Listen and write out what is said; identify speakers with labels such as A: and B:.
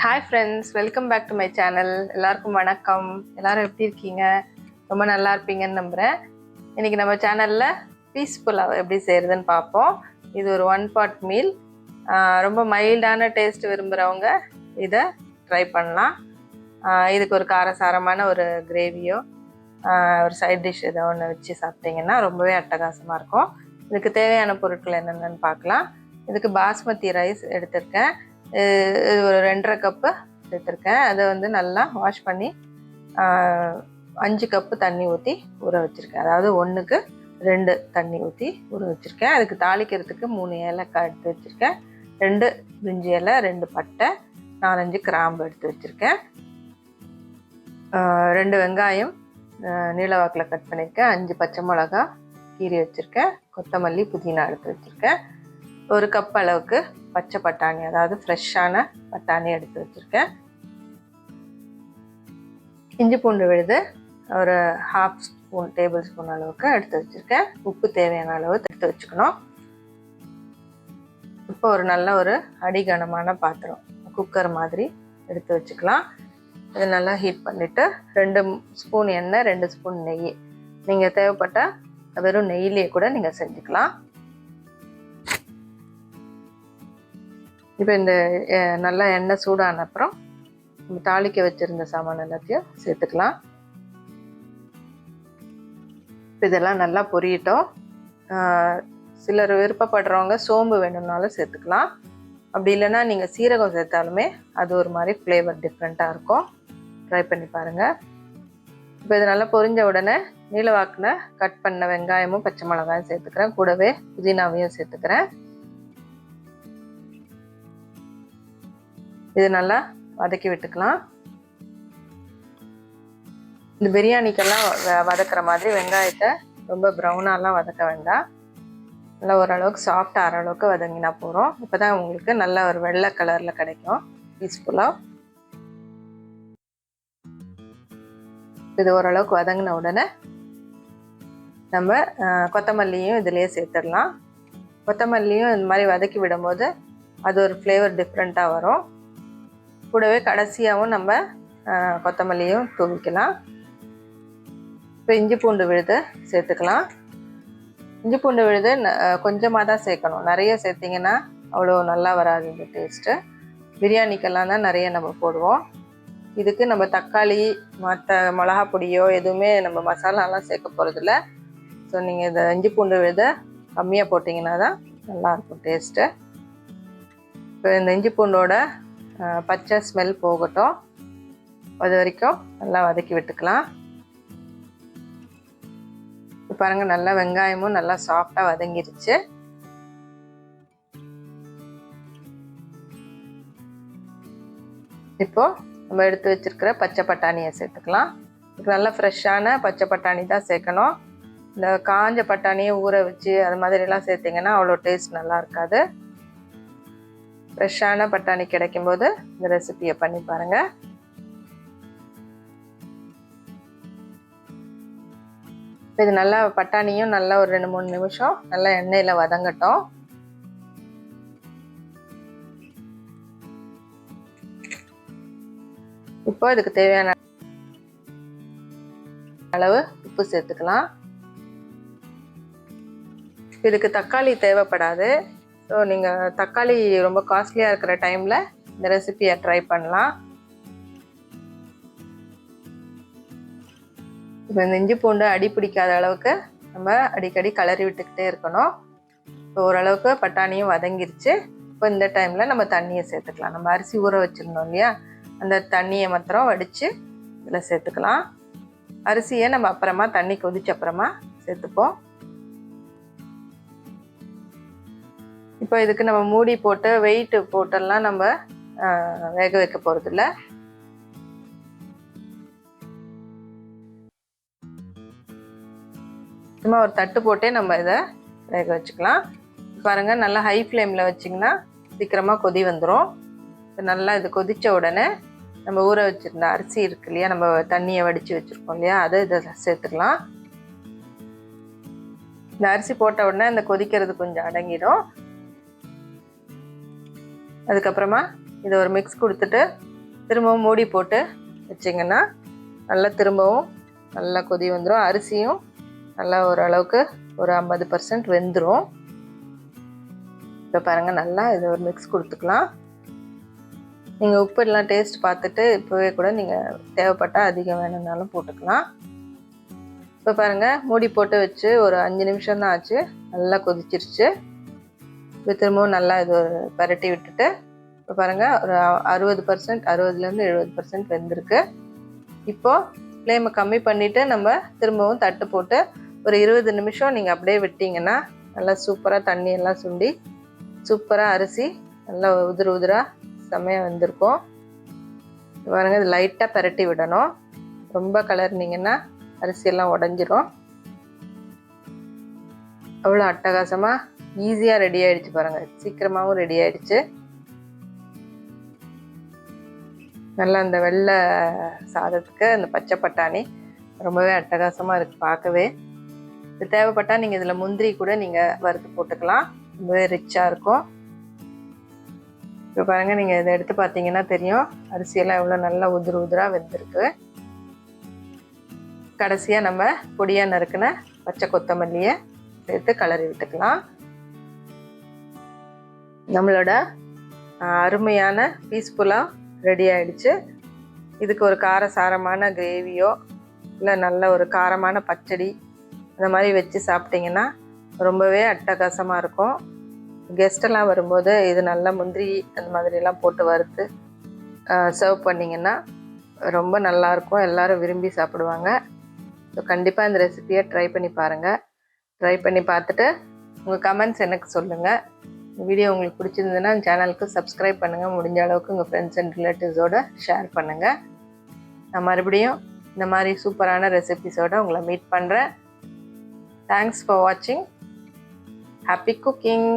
A: Hi friends, welcome back to my channel. எல்லாருக்கும் வணக்கம். எல்லாரும் எப்படி இருக்கீங்க? ரொம்ப நல்லா இருப்பீங்கன்னு நம்புகிறேன். இன்றைக்கி நம்ம சேனலில் பீஸ் புலாவ் எப்படி செய்கிறதுன்னு பார்ப்போம். இது ஒரு 1 pot மீல். ரொம்ப மைல்டான டேஸ்ட் விரும்புகிறவங்க இதை ட்ரை பண்ணலாம். இதுக்கு ஒரு காரசாரமான ஒரு கிரேவியோ ஒரு சைட் டிஷ் ஏதோ ஒன்று வச்சு சாப்பிட்டிங்கன்னா ரொம்பவே அட்டகாசமாக இருக்கும். இதுக்கு தேவையான பொருட்கள் என்னென்னு பார்க்கலாம். இதுக்கு பாஸ்மதி ரைஸ் எடுத்திருக்கேன். இது ஒரு 2.5 கப்பு எடுத்திருக்கேன். அதை வந்து நல்லா வாஷ் பண்ணி 5 கப்பு தண்ணி ஊற்றி ஊற வச்சுருக்கேன். அதாவது 1க்கு 2 தண்ணி ஊற்றி ஊற வச்சுருக்கேன். அதுக்கு தாளிக்கிறதுக்கு 3 ஏலக்காய் எடுத்து வச்சுருக்கேன். 2 பிரிஞ்சி இலை, 2 பட்டை, 4-5 கிராம்பு எடுத்து வச்சுருக்கேன். 2 வெங்காயம் நீளவாக்கில் கட் பண்ணியிருக்கேன். 5 பச்சை மிளகா கீரி வச்சுருக்கேன். கொத்தமல்லி, புதினா எடுத்து வச்சுருக்கேன். 1 கப் அளவுக்கு பச்சை பட்டாணி, அதாவது ஃப்ரெஷ்ஷான பட்டாணி எடுத்து வச்சுருக்கேன். இஞ்சி பூண்டு விழுது ஒரு 1/2 டேபிள் ஸ்பூன் அளவுக்கு எடுத்து வச்சுருக்கேன். உப்பு தேவையான அளவு எடுத்து வச்சுக்கணும். இப்போ ஒரு நல்ல ஒரு அடிகனமான பாத்திரம், குக்கர் மாதிரி எடுத்து வச்சுக்கலாம். இது நல்லா ஹீட் பண்ணிவிட்டு 2 ஸ்பூன் எண்ணெய், 2 ஸ்பூன் நெய். நீங்கள் தேவைப்பட்டால் வெறும் நெய்யிலேயே கூட நீங்கள் செஞ்சுக்கலாம். இப்போ இந்த நல்லா எண்ணெய் சூடான அப்புறம் நம்ம தாளிக்க வச்சுருந்த சாமான் எல்லாத்தையும் சேர்த்துக்கலாம். இதெல்லாம் நல்லா பொரியட்டும். சிலர் விருப்பப்படுறவங்க சோம்பு வேணும்னாலும் சேர்த்துக்கலாம். அப்படி இல்லைன்னா நீங்கள் சீரகம் சேர்த்தாலுமே அது ஒரு மாதிரி ஃப்ளேவர் டிஃப்ரெண்ட்டாக இருக்கும். ட்ரை பண்ணி பாருங்கள். இப்போ இது நல்லா பொரிஞ்ச உடனே நீளவாக்கில் கட் பண்ண வெங்காயமும் பச்சை மிளகாயும் சேர்த்துக்கிறேன். கூடவே புதினாவையும் சேர்த்துக்கிறேன். இது நல்லா வதக்கி விட்டுக்கலாம். இந்த பிரியாணிக்கெல்லாம் வதக்கிற மாதிரி வெங்காயத்தை ரொம்ப ப்ரௌனாலாம் வதக்க வேண்டாம். நல்லா ஓரளவுக்கு சாஃப்ட் ஆகிற அளவுக்கு வதங்கினா போகிறோம். இப்போ தான் உங்களுக்கு நல்ல ஒரு வெள்ளை கலரில் கிடைக்கும் பீஸ் புலாவ். இது ஓரளவுக்கு வதங்கின உடனே நம்ம கொத்தமல்லியும் இதிலேயே சேர்த்துடலாம். கொத்தமல்லியும் இந்த மாதிரி வதக்கி விடும்போது அது ஒரு ஃப்ளேவர் டிஃப்ரெண்ட்டாக வரும். கூடவே கடைசியாகவும் நம்ம கொத்தமல்லியும் தூவிக்கலாம். இப்போ இஞ்சி பூண்டு விழுது சேர்த்துக்கலாம். இஞ்சி பூண்டு விழுது கொஞ்சமாக தான் சேர்க்கணும். நிறைய சேர்த்திங்கன்னா அவ்வளோ நல்லா வராது இந்த டேஸ்ட்டு. பிரியாணிக்கெல்லாம் தான் நிறைய நம்ம போடுவோம். இதுக்கு நம்ம தக்காளி மற்ற மிளகா பொடியோ எதுவுமே நம்ம மசாலாலாம் சேர்க்க போகிறதில்ல. ஸோ நீங்கள் இந்த இஞ்சி பூண்டு விழுதை கம்மியாக போட்டிங்கன்னா தான் நல்லாயிருக்கும் டேஸ்ட்டு. இப்போ இந்த இஞ்சி பூண்டோட பச்சை ஸ்மெல் போகட்டும். அது வரைக்கும் நல்லா வதக்கி விட்டுக்கலாம். இப்போ பாருங்கள், நல்லா வெங்காயமும் நல்லா சாஃப்டாக வதங்கிருச்சு. இப்போது நம்ம எடுத்து வச்சுருக்கிற பச்சை பட்டாணியை சேர்த்துக்கலாம். இதுக்கு நல்லா ஃப்ரெஷ்ஷான பச்சை பட்டாணி தான் சேர்க்கணும். இந்த காஞ்ச பட்டாணியை ஊற வச்சு அது மாதிரிலாம் சேர்த்திங்கன்னா அவ்வளோ டேஸ்ட் நல்லா இருக்காது. ஃப்ரெஷ்ஷான பட்டாணி கிடைக்கும்போது இந்த ரெசிபியை பண்ணி பாருங்கள். இது நல்லா பட்டாணியும் நல்லா ஒரு 2-3 நிமிஷம் நல்லா எண்ணெயில் வதங்கட்டும். இப்போ இதுக்கு தேவையான அளவு உப்பு சேர்த்துக்கலாம். இதுக்கு தக்காளி தேவைப்படாது. ஸோ நீங்கள் தக்காளி ரொம்ப காஸ்ட்லியாக இருக்கிற டைமில் இந்த ரெசிபியை ட்ரை பண்ணலாம். இப்போ இந்த இஞ்சி பூண்டு அடி பிடிக்காத அளவுக்கு நம்ம அடிக்கடி கிளறி விட்டுக்கிட்டே இருக்கணும். இப்போ ஓரளவுக்கு பட்டாணியும் வதங்கிருச்சு. இப்போ இந்த டைமில் நம்ம தண்ணியை சேர்த்துக்கலாம். நம்ம அரிசி ஊற வச்சுருந்தோம் இல்லையா, அந்த தண்ணியை மாத்திரம் வடித்து இதில் சேர்த்துக்கலாம். அரிசியை நம்ம அப்புறமா தண்ணி கொதிச்ச அப்புறமா சேர்த்துப்போம். இப்போ இதுக்கு நம்ம மூடி போட்டு வெயிட் போட்டெல்லாம் நம்ம வேக வைக்க போகிறதில்ல. சும்மா ஒரு தட்டு போட்டே நம்ம இதை வேக வச்சுக்கலாம். பாருங்கள், நல்லா ஹை ஃப்ளேமில் வச்சிங்கன்னா சீக்கிரமாக கொதி வந்துடும். இப்போ நல்லா இது கொதித்த உடனே நம்ம ஊற வச்சுருந்த அரிசி இருக்கு இல்லையா, நம்ம தண்ணியை வடித்து வச்சுருக்கோம் இல்லையா, அதை இதை சேர்த்துக்கலாம். இந்த அரிசி போட்ட உடனே இந்த கொதிக்கிறது கொஞ்சம் அடங்கிடும். அதுக்கப்புறமா இதை ஒரு மிக்ஸ் கொடுத்துட்டு திரும்பவும் மூடி போட்டு வச்சிங்கன்னா நல்லா திரும்பவும் நல்லா கொதி வந்துடும். அரிசியும் நல்லா ஓரளவுக்கு ஒரு 50% வெந்துடும். இப்போ பாருங்கள், நல்லா இது ஒரு மிக்ஸ் கொடுத்துக்கலாம். நீங்கள் உப்பு எல்லாம் டேஸ்ட் பார்த்துட்டு இப்போவே கூட நீங்கள் தேவைப்பட்டால் அதிகம் வேணும்னாலும் போட்டுக்கலாம். இப்போ பாருங்கள், மூடி போட்டு வச்சு ஒரு 5 நிமிஷம் தான் ஆச்சு. நல்லா கொதிச்சிருச்சு. இப்போ திரும்பவும் நல்லா இது பரட்டி விட்டுட்டு இப்போ பாருங்கள் ஒரு 60%, 60லேருந்து 70% வெந்திருக்கு. இப்போது ஃப்ளேமை கம்மி பண்ணிவிட்டு நம்ம திரும்பவும் தட்டு போட்டு ஒரு 20 நிமிஷம் நீங்கள் அப்படியே விட்டிங்கன்னா நல்லா சூப்பராக தண்ணி எல்லாம் சுண்டி சூப்பராக அரிசி நல்லா உதிர உதிராக செம்மையாக வந்திருக்கும். பாருங்கள், இது லைட்டாக பரட்டி விடணும். ரொம்ப கலர்னிங்கன்னா அரிசியெல்லாம் உடஞ்சிரும். அவ்வளோ அட்டகாசமாக ஈஸியாக ரெடி ஆகிடுச்சு பாருங்கள். சீக்கிரமாகவும் ரெடி ஆகிடுச்சு. நல்லா அந்த வெள்ளை சாதத்துக்கு அந்த பச்சை பட்டாணி ரொம்பவே அட்டகாசமாக இருக்குது பார்க்கவே. இது தேவைப்பட்டால் நீங்கள் இதில் முந்திரி கூட நீங்கள் வறுத்து போட்டுக்கலாம். ரொம்பவே ரிச்சாக இருக்கும். இப்போ பாருங்கள், நீங்கள் இதை எடுத்து பார்த்தீங்கன்னா தெரியும் அரிசியெல்லாம் எவ்வளோ நல்லா உதிர உதிராக வெந்திருக்கு. கடைசியாக நம்ம பொடியாக நறுக்கின பச்சை கொத்தமல்லியை சேர்த்து கலரி விட்டுக்கலாம். நம்மளோட அருமையான பீஸ்ஃபுல்லாக ரெடி ஆகிடுச்சு. இதுக்கு ஒரு காரசாரமான கிரேவியோ இல்லை நல்ல ஒரு காரமான பச்சடி அந்த மாதிரி வச்சு சாப்பிட்டிங்கன்னா ரொம்பவே அட்டகாசமாக இருக்கும். கெஸ்டெல்லாம் வரும்போது இது நல்லா முந்திரி அந்த மாதிரிலாம் போட்டு வறுத்து சர்வ் பண்ணிங்கன்னா ரொம்ப நல்லாயிருக்கும். எல்லோரும் விரும்பி சாப்பிடுவாங்க. ஸோ கண்டிப்பாக இந்த ரெசிபியை ட்ரை பண்ணி பாருங்கள். ட்ரை பண்ணி பார்த்துட்டு உங்கள் கமெண்ட்ஸ் எனக்கு சொல்லுங்கள். இந்த வீடியோ உங்களுக்கு பிடிச்சிருந்ததுன்னா சேனலுக்கு சப்ஸ்கிரைப் பண்ணுங்கள். முடிஞ்ச அளவுக்கு உங்கள் ஃப்ரெண்ட்ஸ் அண்ட் ரிலேட்டிவ்ஸோடு ஷேர் பண்ணுங்கள். நான் மறுபடியும் இந்த மாதிரி சூப்பரான ரெசிபிஸோடு உங்களை மீட் பண்ணுறேன். தேங்க்ஸ் ஃபார் வாட்சிங். Happy cooking.